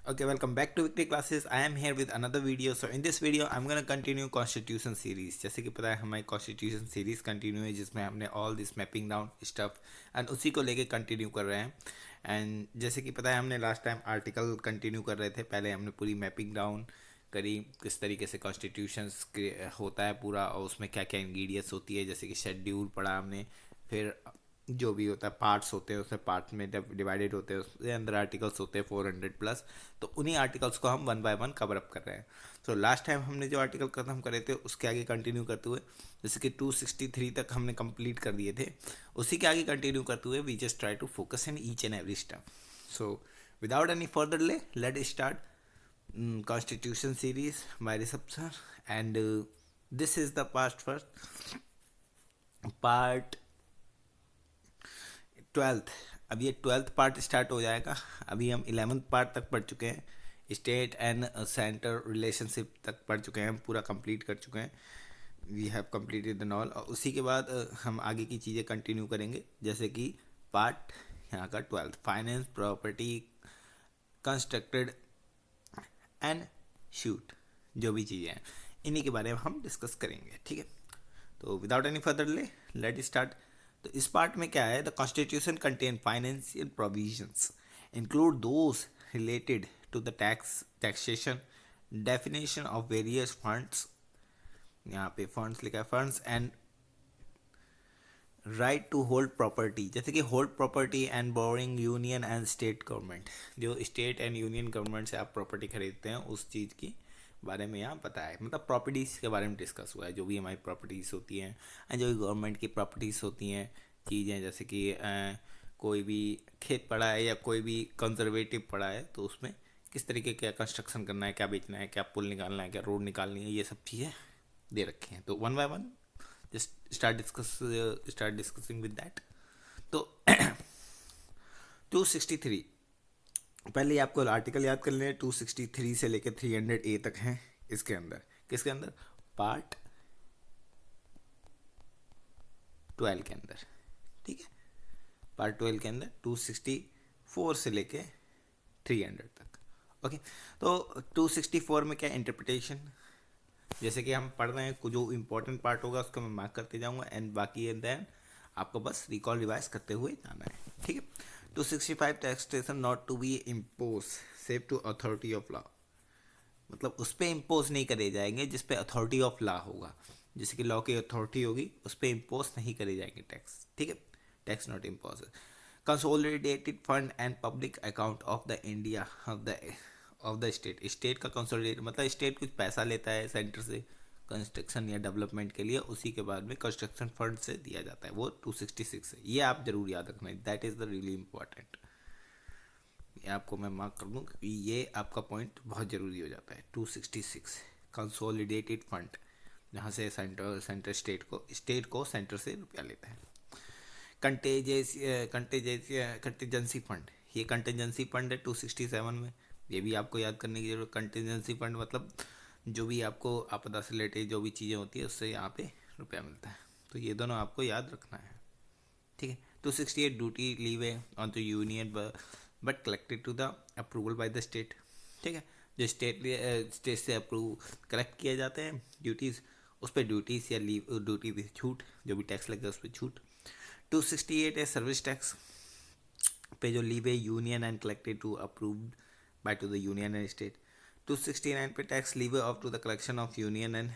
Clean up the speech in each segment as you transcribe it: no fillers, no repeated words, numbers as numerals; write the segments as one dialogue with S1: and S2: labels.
S1: Okay, welcome back to Victory Classes. I am here with another video. So in this video, I'm gonna continue Constitution series. जैसे कि पता है हमारी Constitution series continue है जिसमें हमने all this mapping down stuff and उसी को लेके continue कर रहे हैं. And जैसे कि पता है हमने last time article continue कर रहे थे. पहले हमने पूरी mapping down करी किस तरीके से कॉन्स्टिट्यूशंस होता है पूरा और उसमें क्या क्या इंग्रेडिएंट्स होती है. जैसे कि शेड्यूल पढ़ा हमने, फिर जो भी होता है पार्ट्स होते हैं उसमें पार्ट में डिवाइडेड होते हैं, उसके अंदर आर्टिकल्स होते हैं 400 प्लस. तो उन्हीं आर्टिकल्स को हम one by one cover up कर रहे हैं. तो लास्ट टाइम हमने जो आर्टिकल खत्म करे थे उसके आगे कंटिन्यू करते हुए जैसे कि 263 तक हमने कंप्लीट कर दिए थे, उसी के आगे कंटिन्यू करते हुए we just try to focus in each and every step. So without any further delay let start Constitution series by Rishabh sir, and this is the part 12th. अब ये 12th पार्ट स्टार्ट हो जाएगा. अभी हम 11th part तक पढ़ चुके हैं. स्टेट एंड सेंटर रिलेशनशिप तक पढ़ चुके हैं, पूरा कंप्लीट कर चुके हैं. We have completed the knoll. और उसी के बाद हम आगे की चीज़ें कंटिन्यू करेंगे. जैसे कि पार्ट यहाँ का 12th finance property constructed and shoot, जो भी चीज़ें हैं इन्हीं के बारे में हम डिस्कस करेंगे. ठीक है, तो without any further delay let start. तो इस पार्ट में क्या है, the constitution contain financial provisions include those related to the taxation, definition of various funds, यहाँ पे फंड्स लिखा है, funds and right to hold property. जैसे कि hold property and borrowing union and state government, जो स्टेट एंड यूनियन गवर्नमेंट से आप property खरीदते हैं उस चीज़ की बारे में यहाँ पता है. मतलब प्रॉपर्टीज़ के बारे में डिस्कस हुआ है, जो भी हमारी प्रॉपर्टीज़ होती हैं एंड जो भी गवर्नमेंट की प्रॉपर्टीज़ होती हैं चीज़ें. जैसे कि कोई भी खेत पड़ा है या कोई भी कंजर्वेटिव पड़ा है तो उसमें किस तरीके का कंस्ट्रक्शन करना है, क्या बेचना है, क्या पुल निकालना है, क्या रोड निकालनी है, ये सब चीज़ें दे रखी हैं. तो one by one just start discussing with that. तो 263 पहले आपको आर्टिकल याद कर लें. 263 से लेकर 300A तक हैं इसके अंदर. किसके अंदर, पार्ट 12 के अंदर. ठीक है, पार्ट 12 के अंदर 264 से लेके 300 तक. ओके, तो 264 में क्या इंटरप्रिटेशन, जैसे कि हम पढ़ रहे हैं जो इम्पोर्टेंट पार्ट होगा उसको मैं मार्क करते जाऊंगा एंड बाकी एंड देन आपको बस रिकॉल रिवाइज करते हुए जाना है. ठीक है, 265 taxation not to be impose save to authority of law, मतलब उस पर इम्पोज नहीं करे जाएंगे जिस पे अथॉरिटी ऑफ लॉ होगा. जैसे कि लॉ की अथॉरिटी होगी उस पर इम्पोज नहीं करे जाएंगे टैक्स. ठीक है, tax not impose. Consolidated fund and public account of the India of the state. State का कंसोलिडेट मतलब स्टेट कुछ पैसा लेता है सेंटर से कंस्ट्रक्शन या डेवलपमेंट के लिए, उसी के बाद में कंस्ट्रक्शन फंड से दिया जाता है. वो 266 है, ये आप जरूर याद रखना. That is the really important. ये आपको मैं मार्क कर दूँ क्योंकि ये आपका पॉइंट बहुत ज़रूरी हो जाता है. 266 कंसोलिडेटेड फंड, जहाँ से सेंटर स्टेट को सेंटर से रुपया लेता है. कंटेजेंसी फंड, ये कंटेजेंसी फंड है 267 में. ये भी आपको याद करने की जरूरत. कंटेजेंसी फंड मतलब जो भी आपको आपदा से रिलेटेड जो भी चीज़ें होती है उससे यहाँ पे रुपया मिलता है. तो ये दोनों आपको याद रखना है. ठीक है, 268 duty levied on the union but collected to the approval by the state. ठीक है, जो स्टेट से अप्रूव कलेक्ट किए जाते हैं ड्यूटीज़, उस पर ड्यूटीज़ या लीव ड्यूटी भी छूट, जो भी टैक्स लगता है उस पर छूट. 268 है सर्विस टैक्स पे जो levied union and collected to approved by to the union and state. 269 पे tax levied of to the collection of union and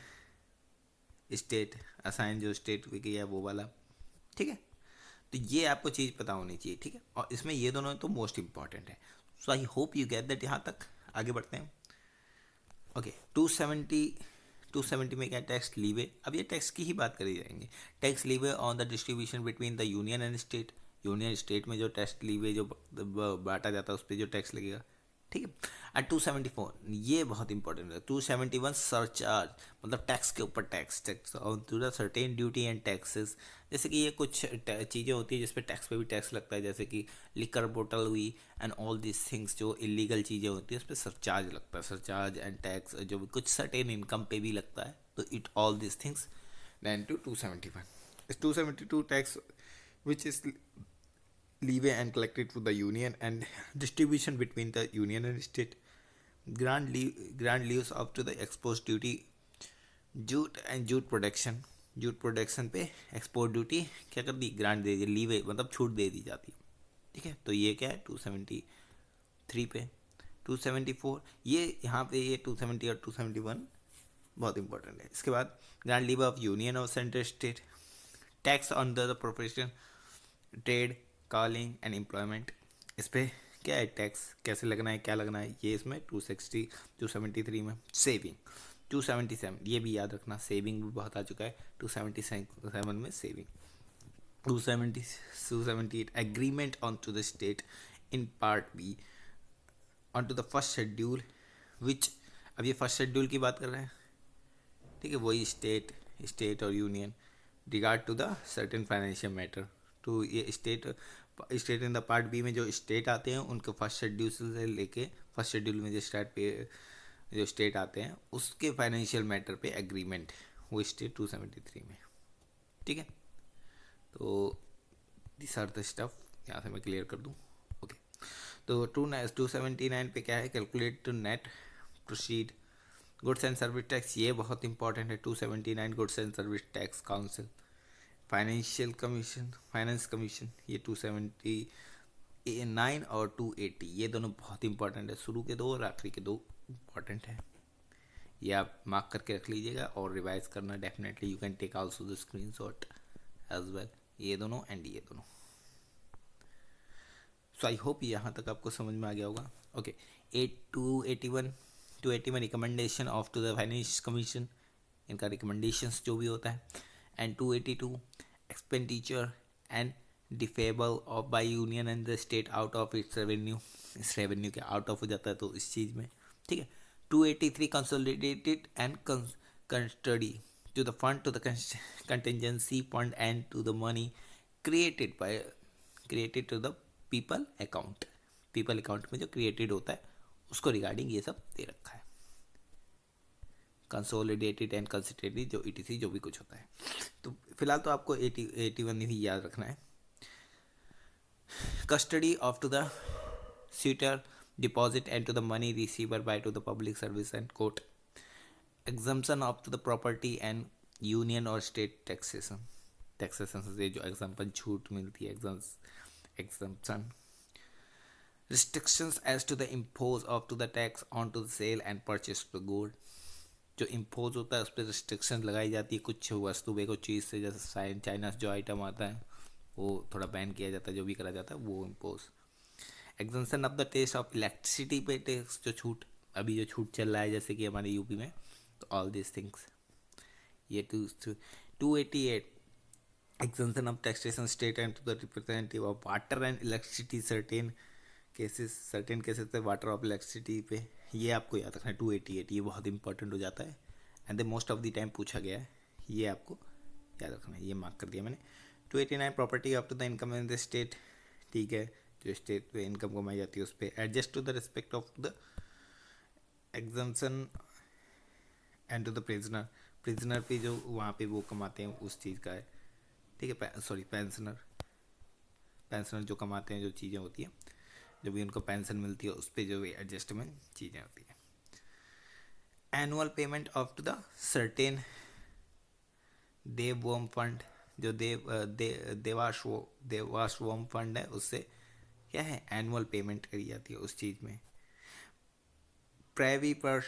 S1: state assign, जो स्टेट भी किया है वो वाला. ठीक है, तो ये आपको चीज़ पता होनी चाहिए. ठीक है, और इसमें ये दोनों तो मोस्ट इंपॉर्टेंट है. So I hope you get that. यहाँ तक आगे बढ़ते हैं. ओके, 270 में क्या, टैक्स लीवे. अब ये टैक्स की ही बात करी जाएंगे. Tax leeway on the distribution between the union and state. Union state में जो टैक्स लीवे जो बांटा जाता है उस पर जो टैक्स लगेगा. ठीक है, एंड 274 ये बहुत इंपॉर्टेंट है. 271 सरचार्ज, मतलब टैक्स के ऊपर tax on to the certain duty and taxes. जैसे कि ये कुछ चीज़ें होती है जिस पे टैक्स पे भी टैक्स लगता है, जैसे कि लिकर बोतल हुई एंड ऑल दिस थिंग्स, जो इलीगल चीज़ें होती है उस पर सरचार्ज लगता है. सरचार्ज एंड टैक्स जो भी कुछ सर्टेन इनकम पे भी लगता है. तो it all this things then to 271. इस 272 tax which is leeway and collected to the union and distribution between the union and state. Grant leaves up to the export duty jute and jute production पे export duty क्या कर दी, grant दे दी, leave मतलब छूट दे दी जाती है। ठीक है, तो ये क्या है 273 पे। 274 ये यहाँ पे ये 270 और 271 बहुत इंपॉर्टेंट है। इसके बाद ग्रांड लीव ऑफ यूनियन और central state, tax on the profession trade calling and employment. इस पर क्या है टैक्स, कैसे लगना है, क्या लगना है, ये इसमें 273 में। सेविंग 277, ये भी याद रखना, सेविंग भी बहुत आ चुका है। 277 में saving. 278 agreement on to the state in part B on to the first schedule which, अब ये फर्स्ट शेड्यूल की बात कर रहे हैं। ठीक है, वही स्टेट और union regard to the certain financial matter. तो ये state in the part B में जो स्टेट आते हैं उनके फर्स्ट शेड्यूल से लेके फर्स्ट शेड्यूल में जो स्टेट आते हैं उसके फाइनेंशियल मैटर पे एग्रीमेंट, वो स्टेट 273 में। ठीक है, तो दिस आर द स्टफ, यहाँ से मैं क्लियर कर दूँ। ओके, तो 279 पे क्या है, calculate to net proceed goods and service tax, ये बहुत इंपॉर्टेंट है। 279 goods and service tax council. Finance commission ये 279 और 280, ये दोनों बहुत इंपॉर्टेंट है। शुरू के दो और आखिरी के दो इंपॉर्टेंट है, ये आप मार्क करके रख लीजिएगा और रिवाइज करना definitely. You can take also the screenshot as well, ये दोनों एंड ये दोनों। सो आई होप यहाँ तक आपको समझ में आ गया होगा। Okay, 281 recommendation of to the finance commission, इनका रिकमेंडेशंस जो भी होता है। And 282 expenditure and defrayable of by union and the state out of its revenue, इस रेवेन्यू के आउट ऑफ हो जाता है तो इस चीज़ में। ठीक है, 283 consolidated and custody to the fund to the contingency fund and to the money created to the people account में जो क्रिएटेड होता है उसको रिगार्डिंग ये सब दे रखा है। कंसोलिडेटेड एंड कंसिडरेटेड जो ETC जो भी कुछ होता है। तो फिलहाल तो आपको 81 ही याद रखना है। Custody of to the suitor deposit and to the money receiver by to the public service and court, exemption of to the property and union or state taxation से जो एग्जाम्पल छूट मिलती है, exemption, restrictions as to the impose of to the tax on to the sale and purchase of the gold, जो impose होता है उस पर रिस्ट्रिक्शन लगाई जाती है कुछ वस्तु पे, कुछ चीज़ से, जैसे चाइना से जो आइटम आता है वो थोड़ा बैन किया जाता है, जो भी करा जाता है वो impose. Exemption of the test of electricity पे टैक्स, जो छूट अभी जो छूट चल रहा है जैसे कि हमारे यूपी में, तो ऑल दिस थिंग्स। ये 288 exemption of taxation state and to the representative of water and electricity certain cases पे वाटर ऑफ इलेक्ट्रिसिटी पे, ये आपको याद रखना है 288, ये बहुत इंपॉर्टेंट हो जाता है and the most of the time पूछा गया है, ये आपको याद रखना है, ये मार्क कर दिया मैंने। 289 property up to the income in the state, ठीक है, जो स्टेट पे इनकम कमाई जाती है उस पर adjust to the respect of the exemption and to the prisoner पे जो वहाँ पे वो कमाते हैं उस चीज़ का है। ठीक है, सॉरी पेंशनर जो कमाते हैं, जो चीज़ें होती हैं, जो भी उनको पेंशन मिलती है उस पर जो भी एडजस्टमेंट चीज़ें होती हैं। Annual payment of to the certain Devaswom fund, जो देवाश्वोम फंड है उससे क्या है एनुअल पेमेंट करी जाती है उस चीज़ में। प्राइवी पर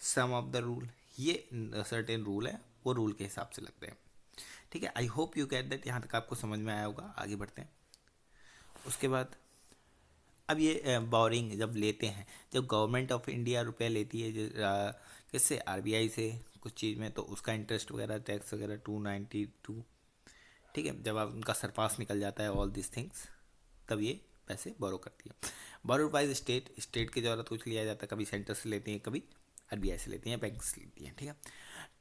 S1: सम ऑफ द रूल, ये सर्टेन रूल है, वो रूल के हिसाब से लगते हैं। ठीक है, आई होप यू गेट दैट, यहाँ तक आपको समझ में आया होगा। आगे बढ़ते हैं। उसके बाद अब ये बोरिंग जब लेते हैं, जब गवर्नमेंट ऑफ इंडिया रुपया लेती है किससे, RBI से कुछ चीज़ में, तो उसका इंटरेस्ट वगैरह टैक्स वगैरह 292। ठीक है, जब आप उनका सरपास निकल जाता है ऑल दिस थिंग्स, तब ये पैसे बोरो करती है। बोरो बाय स्टेट के द्वारा कुछ लिया जाता है, कभी सेंटर से लेती हैं, कभी RBI से लेती हैं, बैंक से लेती हैं। ठीक है,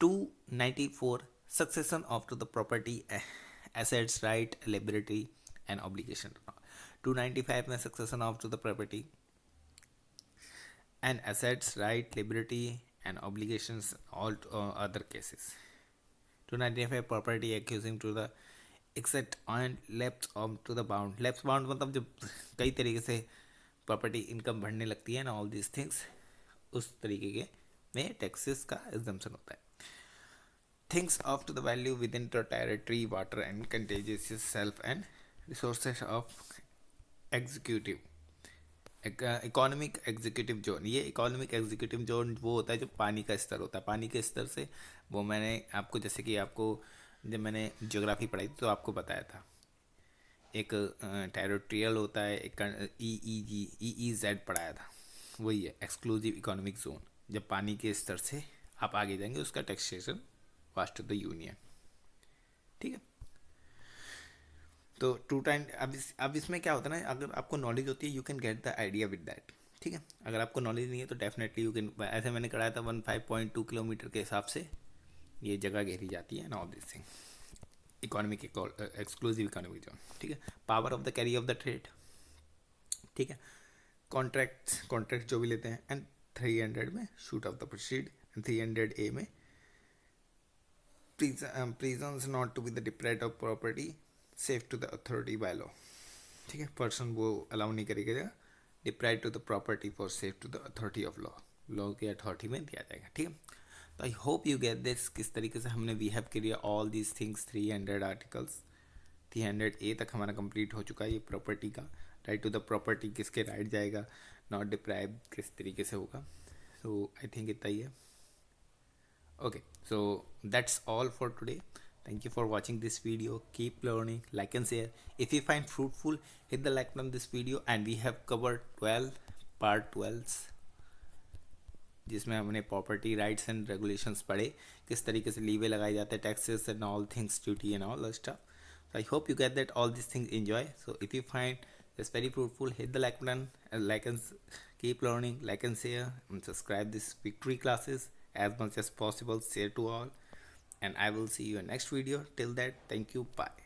S1: 294 succession of to the property assets right liberty and obligation. 295 में succession of to the property and assets right liberty and obligations all other cases. 295 property acquiring to the except and left on to the bound. Left bound मतलब जब कई तरीके से property income बढ़ने लगती है ना, ऑल दिस थिंग्स, उस तरीके के में टैक्सेस का एग्जम्पशन होता है. Things of to the value within the territory, water and contagious self and resources of executive economic executive zone. ये इकोनॉमिक एग्जीक्यूटिव जोन वो होता है जो पानी का स्तर होता है. पानी के स्तर से वो मैंने आपको, जैसे कि आपको जब मैंने ज्योग्राफी पढ़ाई थी तो आपको बताया था, एक टेरिटोरियल होता है, एक EEZ पढ़ाया था, वही है एक्सक्लूसिव इकोनॉमिक जोन. जब पानी के स्तर से आप आगे जाएंगे उसका टैक्सेशन वास्ट द यूनियन. ठीक है. तो टू टाइम अब इसमें क्या होता है ना, अगर आपको नॉलेज होती है you can get the idea with that. ठीक है. अगर आपको नॉलेज नहीं है तो डेफिनेटली यू कैन, ऐसे मैंने कराया था 15.2 किलोमीटर के हिसाब से ये जगह घेरी जाती है. All this thing economic exclusive economic zone. ठीक है. Power of the carry off the trade. ठीक है. कॉन्ट्रैक्ट जो भी लेते हैं. एंड 300 में shoot of the proceed. And 300A में prisons not to be the deprived of property safe to the authority by law. ठीक है. पर्सन वो अलाउ नहीं करेगा deprive to the property for safe to the authority of law. Law की authority में दिया जाएगा. ठीक है. तो I hope you get this, किस तरीके से हमने वी हैव किया all these things. 300 articles. 300A तक हमारा कंप्लीट हो चुका है ये प्रॉपर्टी का. राइट टू द प्रॉपर्टी किसके राइट जाएगा, नॉट डिप्राइव किस तरीके से होगा. सो आई थिंक इतना ही है. Okay, so that's all for today. Thank you for watching this video. Keep learning, like and share. If you find fruitful, hit the like on this video. And we have covered 12 part 12 जिसमें हमने property rights and regulations पढ़े, किस तरीके से leeway लगाए जाते हैं, taxes and all things, duty and all stuff. So I hope you get that all these things enjoy. So if you find this very fruitful, hit the like button and like and keep learning, like and share and subscribe this victory classes as much as possible. Share to all and I will see you in next video. Till that, thank you, bye.